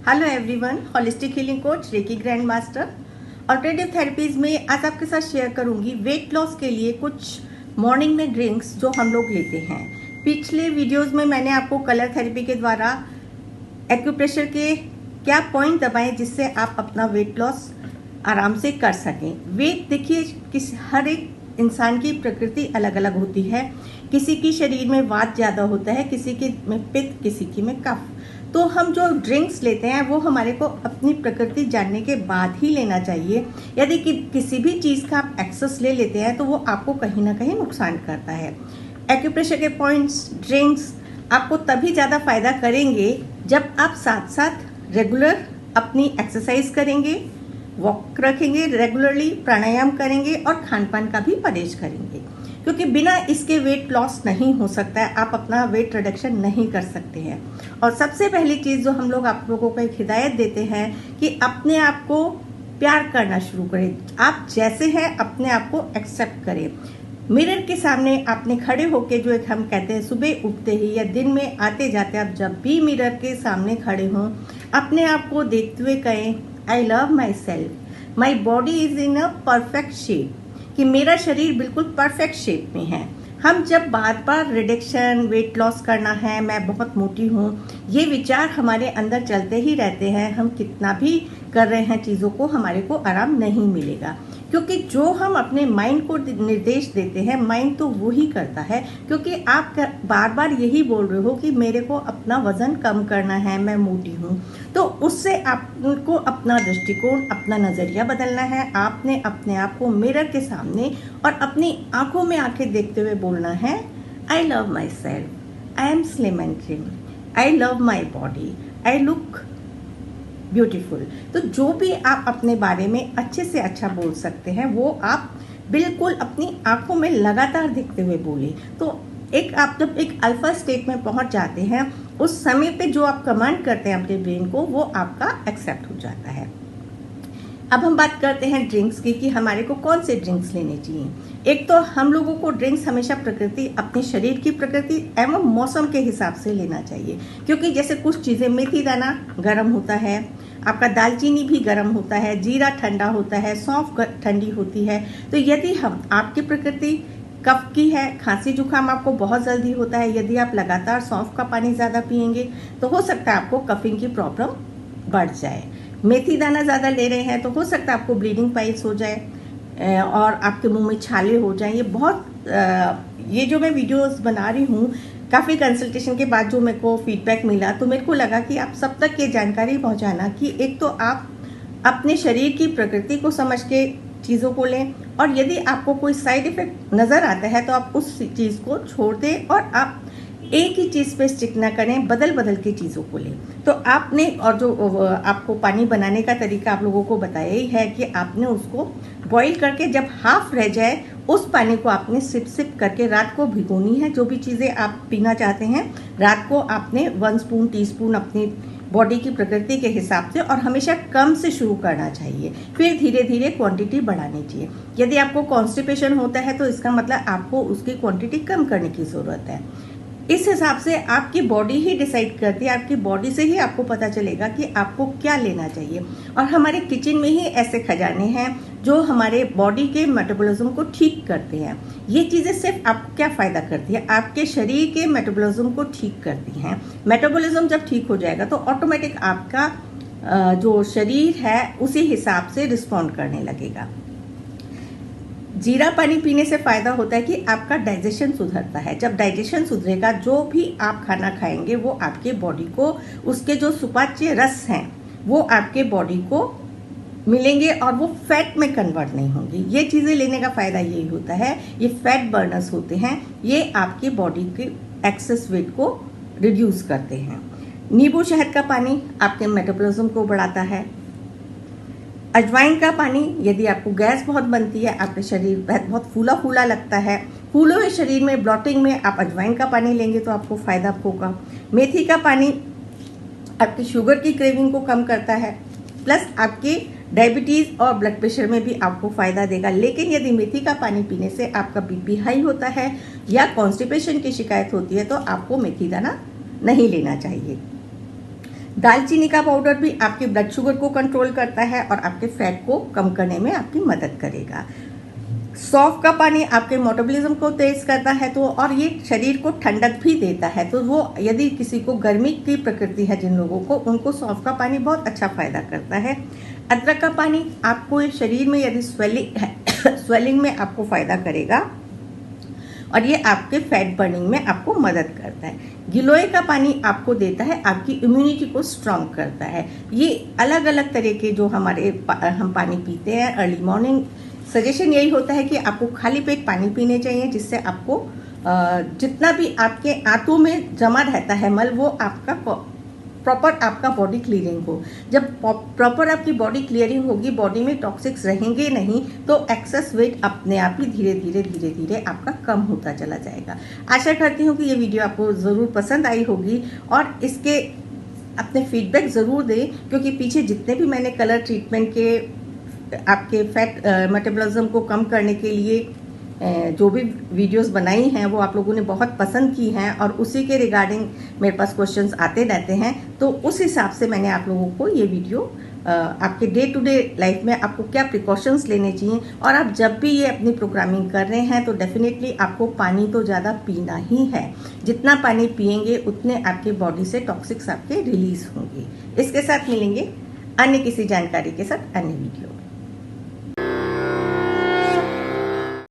Hello everyone, holistic healing coach, reiki grand master, alternative therapies में आज आपके साथ शेयर करूंगी वेट लॉस के लिए कुछ मॉर्निंग में ड्रिंक्स जो हम लोग लेते हैं। पिछले वीडियोस में मैंने आपको कलर थेरेपी के द्वारा एक्यूप्रेशर के क्या पॉइंट दबाएं जिससे आप अपना वेट लॉस आराम से कर सकें। वेट देखिए, हर एक इंसान की प्रकृति अलग अलग होती है। किसी की शरीर में वात ज़्यादा होता है, किसी के में पित्त, किसी की में कफ। तो हम जो ड्रिंक्स लेते हैं वो हमारे को अपनी प्रकृति जानने के बाद ही लेना चाहिए। यदि किसी भी चीज़ का आप एक्सेस ले लेते हैं तो वो आपको कहीं ना कहीं नुकसान करता है। एक्यूप्रेशर के पॉइंट्स, ड्रिंक्स आपको तभी ज़्यादा फायदा करेंगे जब आप साथ साथ रेगुलर अपनी एक्सरसाइज करेंगे, वॉक रखेंगे, रेगुलरली प्राणायाम करेंगे और खान पान का भी परहेज करेंगे, क्योंकि बिना इसके वेट लॉस नहीं हो सकता है। आप अपना वेट रिडक्शन नहीं कर सकते हैं। और सबसे पहली चीज़ जो हम लोग आप लोगों को एक हिदायत देते हैं कि अपने आप को प्यार करना शुरू करें। आप जैसे हैं अपने आप को एक्सेप्ट करें। मिरर के सामने आपने खड़े होके, जो एक हम कहते हैं सुबह उठते ही या दिन में आते जाते, आप जब भी मिरर के सामने खड़े हों, अपने आप को देखते हुए कहें, I love my self, my body is in a perfect shape, कि मेरा शरीर बिल्कुल परफेक्ट शेप में है। हम जब बार बार रिडक्शन, वेट लॉस करना है, मैं बहुत मोटी हूँ, ये विचार हमारे अंदर चलते ही रहते हैं। हम कितना भी कर रहे हैं चीज़ों को, हमारे को आराम नहीं मिलेगा, क्योंकि जो हम अपने माइंड को निर्देश देते हैं, माइंड तो वो ही करता है। क्योंकि आप बार बार यही बोल रहे हो कि मेरे को अपना वजन कम करना है, मैं मोटी हूँ, तो उससे आपको अपना दृष्टिकोण, अपना नज़रिया बदलना है। आपने अपने आप को मिरर के सामने और अपनी आंखों में आंखें देखते हुए बोलना है, I love my self, I am slim and trim, I love my body, I look beautiful. तो जो भी आप अपने बारे में अच्छे से अच्छा बोल सकते हैं वो आप बिल्कुल अपनी आंखों में लगातार देखते हुए बोले। तो आप जब एक अल्फा स्टेट में पहुंच जाते हैं, उस समय पे जो आप कमांड करते हैं अपने ब्रेन को, वो आपका एक्सेप्ट हो जाता है। अब हम बात करते हैं ड्रिंक्स की, कि हमारे को कौन से ड्रिंक्स लेने चाहिए। एक तो हम लोगों को ड्रिंक्स हमेशा प्रकृति, अपने शरीर की प्रकृति एवं मौसम के हिसाब से लेना चाहिए। क्योंकि जैसे कुछ चीज़ें, मेथी दाना गर्म होता है, आपका दालचीनी भी गर्म होता है, जीरा ठंडा होता है, सौंफ ठंडी होती है। तो यदि आपकी प्रकृति कफ की है, खांसी जुकाम आपको बहुत जल्दी होता है, यदि आप लगातार सौंफ का पानी ज़्यादा पिएंगे तो हो सकता है आपको कफिंग की प्रॉब्लम बढ़ जाए। मेथी दाना ज़्यादा ले रहे हैं तो हो सकता है आपको ब्लीडिंग पाइल्स हो जाए और आपके मुंह में छाले हो जाएं। ये जो मैं वीडियोस बना रही हूँ, काफ़ी कंसल्टेशन के बाद जो मेरे को फीडबैक मिला, तो मेरे को लगा कि आप सब तक ये जानकारी पहुँचाना कि एक तो आप अपने शरीर की प्रकृति को समझ के चीज़ों को लें, और यदि आपको कोई साइड इफ़ेक्ट नज़र आता है तो आप उस चीज़ को छोड़ दें और आप एक ही चीज़ पे स्टिक ना करें, बदल बदल के चीज़ों को लें। तो आपने, और जो आपको पानी बनाने का तरीका आप लोगों को बताया ही है कि आपने उसको बॉईल करके जब हाफ रह जाए, उस पानी को आपने सिप सिप करके रात को भिगोनी है। जो भी चीज़ें आप पीना चाहते हैं, रात को आपने 1 स्पून, टीस्पून अपनी बॉडी की प्रकृति के हिसाब से, और हमेशा कम से शुरू करना चाहिए, फिर धीरे धीरे क्वांटिटी बढ़ानी चाहिए। यदि आपको कॉन्स्टिपेशन होता है तो इसका मतलब आपको उसकी क्वांटिटी कम करने की ज़रूरत है। इस हिसाब से आपकी बॉडी ही डिसाइड करती है, आपकी बॉडी से ही आपको पता चलेगा कि आपको क्या लेना चाहिए। और हमारे किचन में ही ऐसे खजाने हैं जो हमारे बॉडी के मेटाबॉलिज्म को ठीक करते हैं। ये चीज़ें सिर्फ आपको क्या फ़ायदा करती है, आपके शरीर के मेटाबॉलिज्म को ठीक करती हैं। मेटाबॉलिज्म जब ठीक हो जाएगा तो ऑटोमेटिक आपका जो शरीर है उसी हिसाब से रिस्पॉन्ड करने लगेगा। जीरा पानी पीने से फ़ायदा होता है कि आपका डाइजेशन सुधरता है। जब डाइजेशन सुधरेगा, जो भी आप खाना खाएंगे वो आपके बॉडी को, उसके जो सुपाच्य रस हैं वो आपके बॉडी को मिलेंगे और वो फैट में कन्वर्ट नहीं होंगे। ये चीज़ें लेने का फ़ायदा यही होता है। ये फैट बर्नर्स होते हैं, ये आपकी बॉडी के एक्सेस वेट को रिड्यूस करते हैं। नींबू शहद का पानी आपके मेटाबॉलिज्म को बढ़ाता है। अजवाइन का पानी, यदि आपको गैस बहुत बनती है, आपके शरीर बहुत फूला फूला लगता है, फूले हुए शरीर में, ब्लॉटिंग में, आप अजवाइन का पानी लेंगे तो आपको फ़ायदा होगा। मेथी का पानी आपकी शुगर की क्रेविंग को कम करता है, प्लस आपके डायबिटीज़ और ब्लड प्रेशर में भी आपको फ़ायदा देगा। लेकिन यदि मेथी का पानी पीने से आपका बीपी हाई होता है या कॉन्स्टिपेशन की शिकायत होती है तो आपको मेथी दाना नहीं लेना चाहिए। दालचीनी का पाउडर भी आपके ब्लड शुगर को कंट्रोल करता है और आपके फैट को कम करने में आपकी मदद करेगा। सौंफ का पानी आपके मेटाबॉलिज्म को तेज करता है तो और ये शरीर को ठंडक भी देता है। तो वो यदि किसी को गर्मी की प्रकृति है जिन लोगों को, उनको सौंफ का पानी बहुत अच्छा फायदा करता है। अदरक का पानी आपको शरीर में यदि स्वेलिंग है स्वेलिंग में आपको फायदा करेगा और ये आपके फैट बर्निंग में आपको मदद करता है। गिलोय का पानी आपको देता है, आपकी इम्यूनिटी को स्ट्रांग करता है। ये अलग अलग तरह के जो हम पानी पीते हैं अर्ली मॉर्निंग, सजेशन यही होता है कि आपको खाली पेट पानी पीने चाहिए, जिससे आपको जितना भी आपके आंतों में जमा रहता है मल वो आपका प्रॉपर आपका बॉडी क्लीयरिंग हो। जब प्रॉपर आपकी बॉडी क्लियरिंग होगी, बॉडी में टॉक्सिक्स रहेंगे नहीं, तो एक्सेस वेट अपने आप ही धीरे धीरे आपका कम होता चला जाएगा। आशा करती हूँ कि ये वीडियो आपको ज़रूर पसंद आई होगी और इसके अपने फीडबैक ज़रूर दें, क्योंकि पीछे जितने भी मैंने कलर ट्रीटमेंट के आपके फैट मेटाबॉलिज्म को कम करने के लिए जो भी वीडियोस बनाई हैं वो आप लोगों ने बहुत पसंद की हैं और उसी के रिगार्डिंग मेरे पास क्वेश्चंस आते रहते हैं। तो उस हिसाब से मैंने आप लोगों को ये वीडियो आपके डे टू डे लाइफ में आपको क्या प्रिकॉशंस लेने चाहिए, और आप जब भी ये अपनी प्रोग्रामिंग कर रहे हैं तो डेफिनेटली आपको पानी तो ज़्यादा पीना ही है। जितना पानी पिएंगे उतने आपके बॉडी से टॉक्सिक्स आपके रिलीज होंगे। इसके साथ मिलेंगे अन्य किसी जानकारी के साथ अन्य वीडियो।